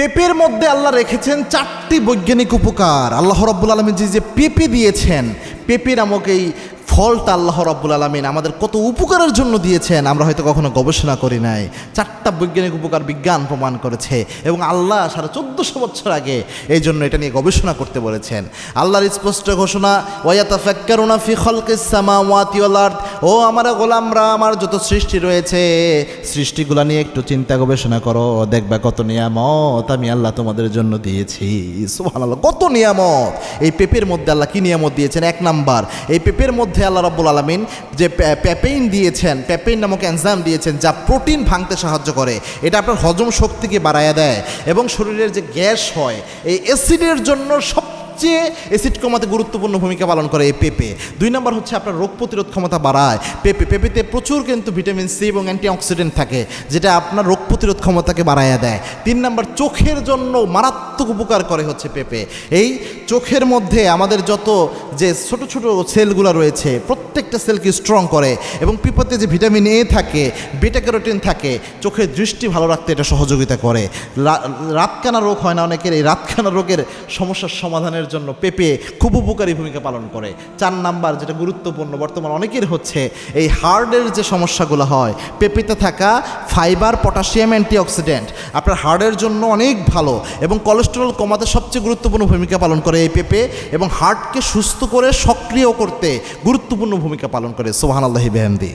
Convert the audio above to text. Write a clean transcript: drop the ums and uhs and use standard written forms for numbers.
পেঁপের মধ্যে আল্লাহ রেখেছেন 4টি বৈজ্ঞানিক উপকার। আল্লাহ রাব্বুল আলামিন যে পেঁপে দিয়েছেন, পেঁপে নামক এই ফলটা আল্লাহ রাব্বুল আলামিন আমাদের কত উপকারের জন্য দিয়েছেন আমরা হয়তো কখনো গবেষণা করি নাই। 4টা বৈজ্ঞানিক উপকার বিজ্ঞান প্রমাণ করেছে এবং আল্লাহ 1450 বছর আগে এই জন্য এটা নিয়ে গবেষণা করতে বলেছেন। আল্লাহর স্পষ্ট ঘোষণা, ওয়ায়াতাফাক্কারুনা ফি খালকিস সামাওয়াতি ওয়াল আরদ, ও আমার গোলামরা, আমার যত সৃষ্টি রয়েছে সৃষ্টিগুলা নিয়ে একটু চিন্তা গবেষণা করো, দেখবা কত নিয়ামত আমি আল্লাহ তোমাদের জন্য দিয়েছি। সুবহানাল্লাহ, কত নিয়ামত! এই পেঁপের মধ্যে আল্লাহ কি নিয়ামত দিয়েছেন? 1 নাম্বার, এই পেঁপের মধ্যে আল্লাহ রাব্বুল আলামিন যে প্যাপেইন দিয়েছেন, প্যাপেইন নামক এনজাইম দিয়েছেন যা প্রোটিন ভাঙতে সাহায্য করে। এটা আপনার হজম শক্তিকে বাড়ায়া দেয় এবং শরীরের যে গ্যাস হয় এই অ্যাসিডের জন্য সবচেয়ে অ্যাসিড কমাতে গুরুত্বপূর্ণ ভূমিকা পালন করে এই পেঁপে। 2 নম্বর হচ্ছে আপনার রোগ প্রতিরোধ ক্ষমতা বাড়ায় পেঁপেতে প্রচুর কিন্তু ভিটামিন সি এবং অ্যান্টিঅক্সিডেন্ট থাকে যেটা আপনার রোগ প্রতিরোধ ক্ষমতাকে বাড়াইয়া দেয়। 3 নম্বর, চোখের জন্য মারাত্মক উপকার করে হচ্ছে পেঁপে। এই চোখের মধ্যে আমাদের যত যে ছোট ছোট সেলগুলো রয়েছে প্রত্যেকটা সেলকে স্ট্রং করে এবং পেঁপেতে যে ভিটামিন এ থাকে, বেটা ক্যারোটিন থাকে, চোখের দৃষ্টি ভালো রাখতে এটা সহযোগিতা করে। রাতকানা রোগ হয় না অনেকের, এই রাতকানা রোগের সমস্যার সমাধানের জন্য পেঁপে খুব উপকারী ভূমিকা পালন করে। 4 নাম্বার, যেটা গুরুত্বপূর্ণ বর্তমান অনেকের হচ্ছে এই হার্টের যে সমস্যাগুলো হয়, পেঁপেতে থাকা ফাইবার, পটাশিয়াম, অ্যান্টিঅক্সিডেন্ট আপনার হার্টের জন্য অনেক ভালো এবং কোলেস্টেরল কমাতে সবচেয়ে গুরুত্বপূর্ণ ভূমিকা পালন করে এই পেঁপে এবং হার্টকে সুস্থ করে সক্রিয় করতে গুরুত্বপূর্ণ ভূমিকা পালন করে। সুবহানাল্লাহি বিহামদি।